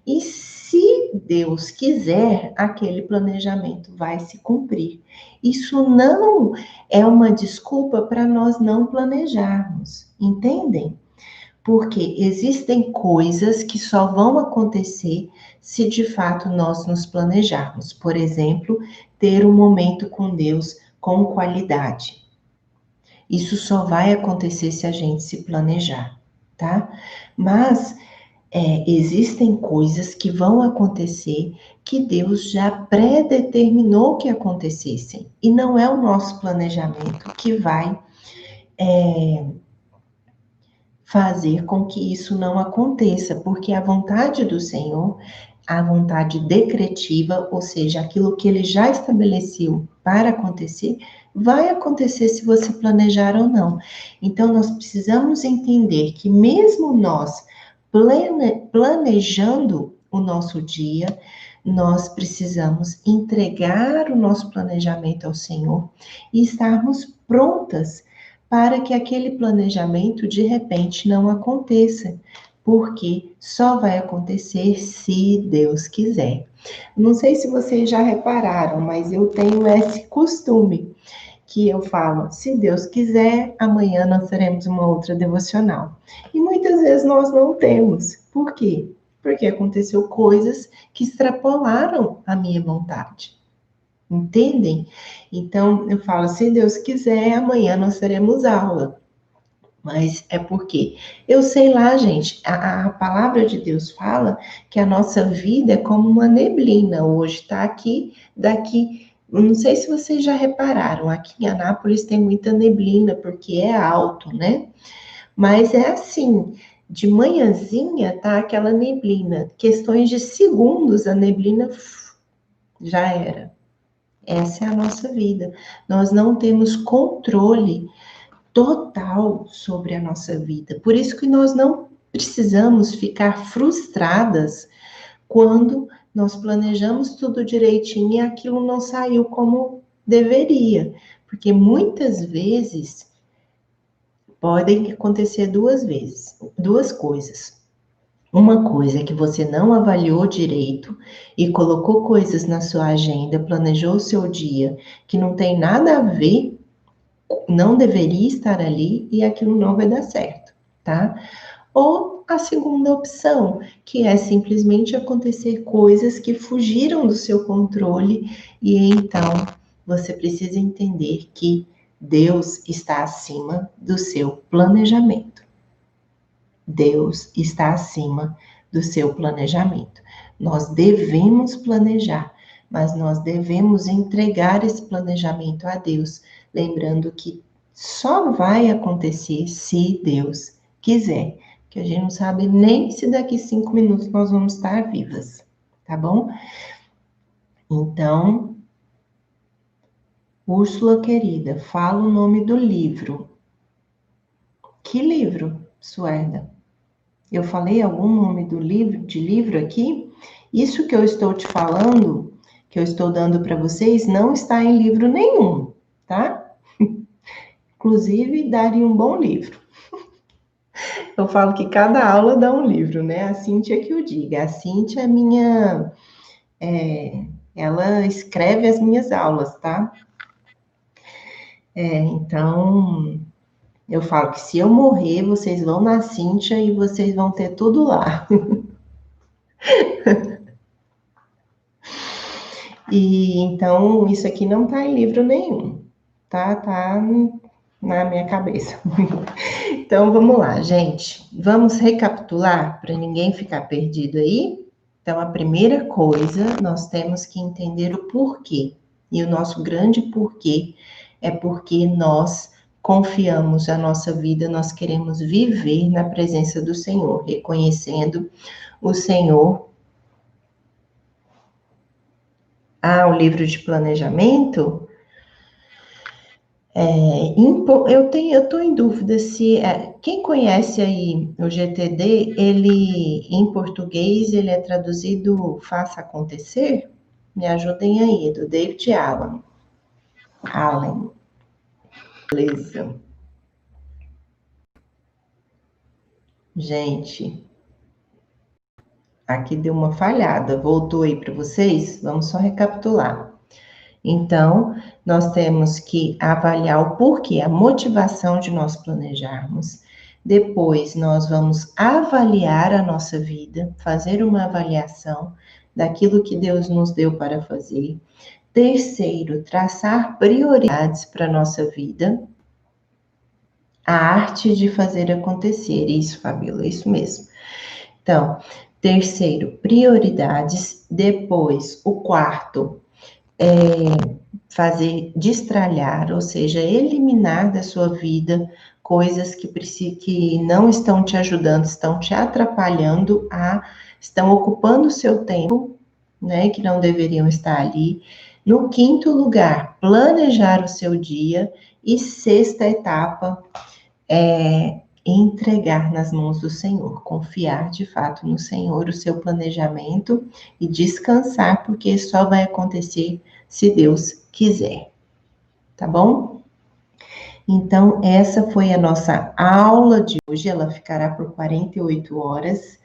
S1: E se Deus quiser, aquele planejamento vai se cumprir. Isso não é uma desculpa para nós não planejarmos, entendem? Porque existem coisas que só vão acontecer se de fato nós nos planejarmos. Por exemplo, ter um momento com Deus com qualidade. Isso só vai acontecer se a gente se planejar, tá? Mas existem coisas que vão acontecer que Deus já predeterminou que acontecessem. E não é o nosso planejamento que vai fazer com que isso não aconteça, porque a vontade do Senhor, a vontade decretiva, ou seja, aquilo que ele já estabeleceu para acontecer, vai acontecer se você planejar ou não. Então, nós precisamos entender que mesmo nós planejando o nosso dia, nós precisamos entregar o nosso planejamento ao Senhor e estarmos prontas para que aquele planejamento de repente não aconteça, porque só vai acontecer se Deus quiser. Não sei se vocês já repararam, mas eu tenho esse costume que eu falo, se Deus quiser, amanhã nós teremos uma outra devocional. E muitas vezes nós não temos. Por quê? Porque aconteceu coisas que extrapolaram a minha vontade. Entendem? Então, eu falo, se Deus quiser, amanhã nós teremos aula. Mas é porque eu sei lá, gente, a palavra de Deus fala que a nossa vida é como uma neblina. Hoje está aqui, daqui. Não sei se vocês já repararam, aqui em Anápolis tem muita neblina, porque é alto, né? Mas é assim, de manhãzinha tá aquela neblina. Questões de segundos, a neblina já era. Essa é a nossa vida. Nós não temos controle total sobre a nossa vida. Por isso que nós não precisamos ficar frustradas quando nós planejamos tudo direitinho e aquilo não saiu como deveria. Porque muitas vezes podem acontecer duas coisas. Uma coisa é que você não avaliou direito e colocou coisas na sua agenda, planejou o seu dia que não tem nada a ver, não deveria estar ali e aquilo não vai dar certo, tá? Ou a segunda opção, que é simplesmente acontecer coisas que fugiram do seu controle e então você precisa entender que Deus está acima do seu planejamento. Deus está acima do seu planejamento. Nós devemos planejar, mas nós devemos entregar esse planejamento a Deus, lembrando que só vai acontecer se Deus quiser, que a gente não sabe nem se daqui 5 minutos nós vamos estar vivas, tá bom? Então, Úrsula querida, fala o nome do livro. Que livro, Suerda? Eu falei algum nome de livro aqui? Isso que eu estou te falando, que eu estou dando para vocês, não está em livro nenhum, tá? Inclusive, daria um bom livro. Eu falo que cada aula dá um livro, né? A Cíntia que o diga. A Cíntia é minha... ela escreve as minhas aulas, tá? Então, eu falo que se eu morrer, vocês vão na Cíntia e vocês vão ter tudo lá. E então, isso aqui não tá em livro nenhum, tá? Tá na minha cabeça. Então, vamos lá, gente. Vamos recapitular para ninguém ficar perdido aí? Então, a primeira coisa, nós temos que entender o porquê. E o nosso grande porquê é porque nós confiamos a nossa vida, nós queremos viver na presença do Senhor, reconhecendo o Senhor. Ah, o livro de planejamento? Eu estou em dúvida se quem conhece aí o GTD, ele em português ele é traduzido Faça Acontecer? Me ajudem aí, do David Allen. Beleza. Gente, aqui deu uma falhada. Voltou aí para vocês? Vamos só recapitular. Então, nós temos que avaliar o porquê, a motivação de nós planejarmos. Depois, nós vamos avaliar a nossa vida, fazer uma avaliação daquilo que Deus nos deu para fazer. Terceiro, traçar prioridades para a nossa vida. A arte de fazer acontecer. Isso, Fabíola, é isso mesmo. Então, terceiro, prioridades. Depois, o quarto, fazer destralhar, ou seja, eliminar da sua vida coisas que não estão te ajudando, estão te atrapalhando, estão ocupando o seu tempo, né, que não deveriam estar ali. No quinto lugar, planejar o seu dia. E sexta etapa, entregar nas mãos do Senhor, confiar de fato no Senhor, o seu planejamento e descansar, porque só vai acontecer se Deus quiser, tá bom? Então, essa foi a nossa aula de hoje, ela ficará por 48 horas.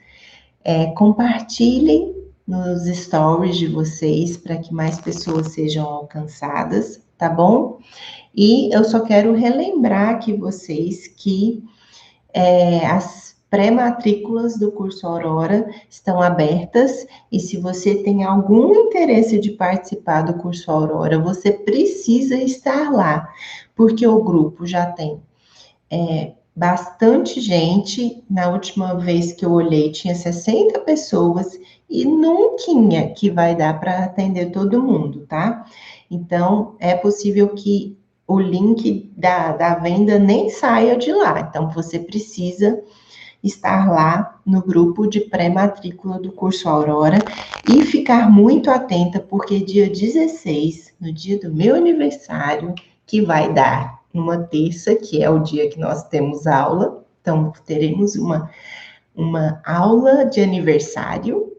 S1: Compartilhem nos stories de vocês para que mais pessoas sejam alcançadas, tá bom? E eu só quero relembrar aqui vocês que as pré-matrículas do curso Aurora estão abertas e se você tem algum interesse de participar do curso Aurora, você precisa estar lá, porque o grupo já tem bastante gente. Na última vez que eu olhei, tinha 60 pessoas e nunca que vai dar para atender todo mundo, tá? Então, é possível que o link da venda nem saia de lá. Então, você precisa estar lá no grupo de pré-matrícula do curso Aurora e ficar muito atenta, porque dia 16, no dia do meu aniversário, que vai dar numa terça, que é o dia que nós temos aula. Então, teremos uma aula de aniversário.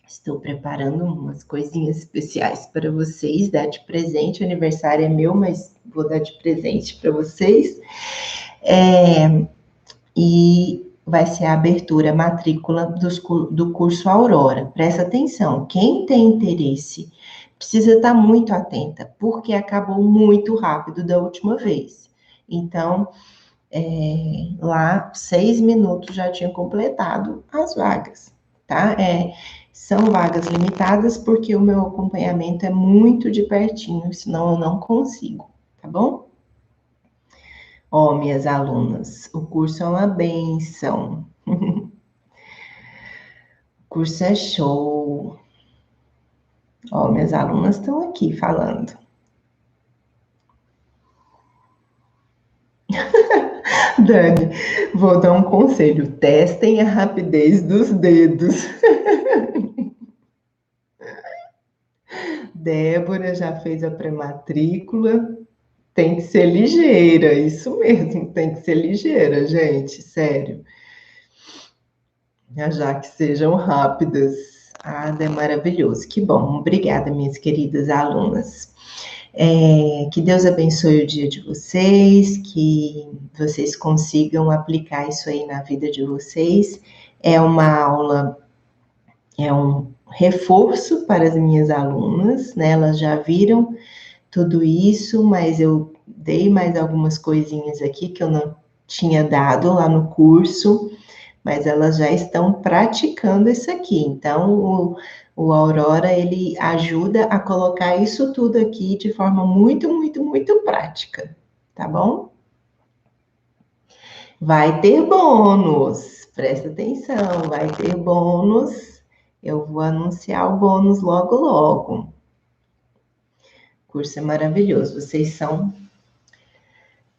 S1: Estou preparando umas coisinhas especiais para vocês, dar de presente. O aniversário é meu, mas vou dar de presente para vocês. E vai ser a abertura, a matrícula do curso Aurora. Presta atenção, quem tem interesse precisa estar muito atenta, porque acabou muito rápido da última vez. Então, lá, 6 minutos já tinha completado as vagas, tá? São vagas limitadas porque o meu acompanhamento é muito de pertinho, senão eu não consigo, tá bom? Ó, minhas alunas, o curso é uma benção. O curso é show. Ó, minhas alunas estão aqui falando. Dani, vou dar um conselho. Testem a rapidez dos dedos. Débora já fez a pré-matrícula. Tem que ser ligeira, isso mesmo, tem que ser ligeira, gente, sério. Já que sejam rápidas. Ah, é maravilhoso. Que bom. Obrigada, minhas queridas alunas. Que Deus abençoe o dia de vocês, que vocês consigam aplicar isso aí na vida de vocês. É uma aula, é um reforço para as minhas alunas, né? Elas já viram tudo isso, mas eu dei mais algumas coisinhas aqui que eu não tinha dado lá no curso, mas elas já estão praticando isso aqui. Então, o Aurora, ele ajuda a colocar isso tudo aqui de forma muito, muito, muito prática, tá bom? Vai ter bônus, presta atenção, vai ter bônus. Eu vou anunciar o bônus logo, logo. O curso é maravilhoso, vocês são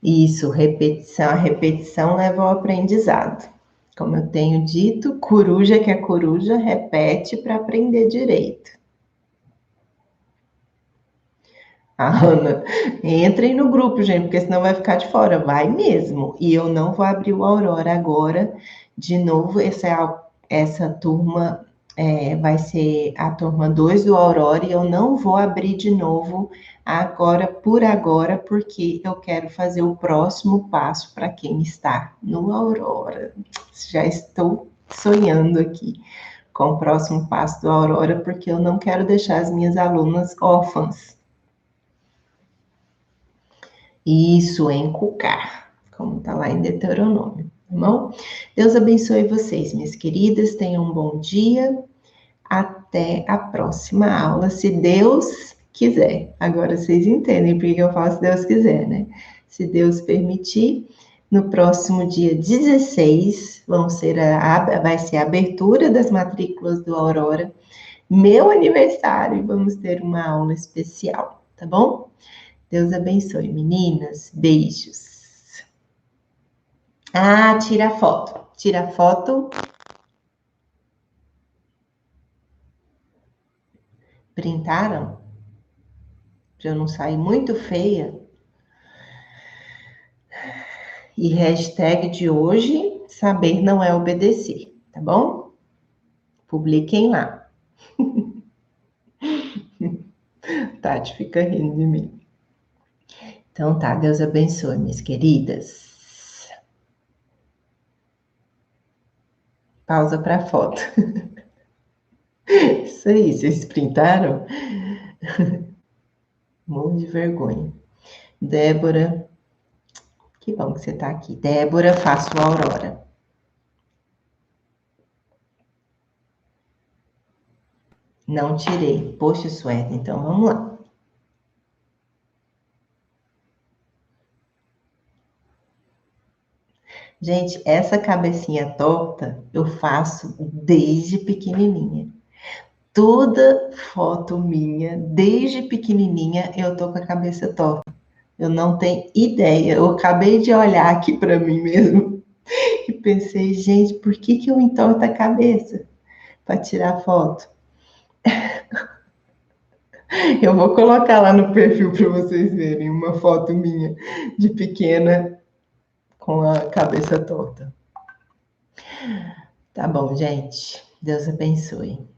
S1: isso, repetição, a repetição leva ao aprendizado. Como eu tenho dito, coruja que é coruja, repete para aprender direito. A Ana, entrem no grupo, gente, porque senão vai ficar de fora. Vai mesmo. E eu não vou abrir o Aurora agora. De novo, essa turma vai ser a turma 2 do Aurora e eu não vou abrir de novo agora, por agora, porque eu quero fazer o próximo passo para quem está no Aurora. Já estou sonhando aqui com o próximo passo do Aurora, porque eu não quero deixar as minhas alunas órfãs. Isso, encucar, como está lá em Deuteronômio, tá bom? Deus abençoe vocês, minhas queridas, tenham um bom dia, até a próxima aula, se Deus quiser. Agora vocês entendem por que eu falo se Deus quiser, né? Se Deus permitir, no próximo dia 16, vai ser a abertura das matrículas do Aurora, meu aniversário, e vamos ter uma aula especial, tá bom? Deus abençoe, meninas. Beijos. Ah, tira a foto. Tira a foto. Printaram? Para eu não sair muito feia. E hashtag de hoje, saber não é obedecer, tá bom? Publiquem lá. Tati fica rindo de mim. Então tá, Deus abençoe, minhas queridas. Pausa para foto. Isso aí, vocês printaram? Morro de vergonha. Débora, que bom que você tá aqui. Débora, faço Aurora. Não tirei. Poxa, suéter. Então, vamos lá. Gente, essa cabecinha torta eu faço desde pequenininha. Toda foto minha, desde pequenininha, eu tô com a cabeça torta. Eu não tenho ideia. Eu acabei de olhar aqui para mim mesmo e pensei, gente, por que que eu entorto a cabeça para tirar foto? Eu vou colocar lá no perfil para vocês verem uma foto minha de pequena com a cabeça torta. Tá bom, gente. Deus abençoe.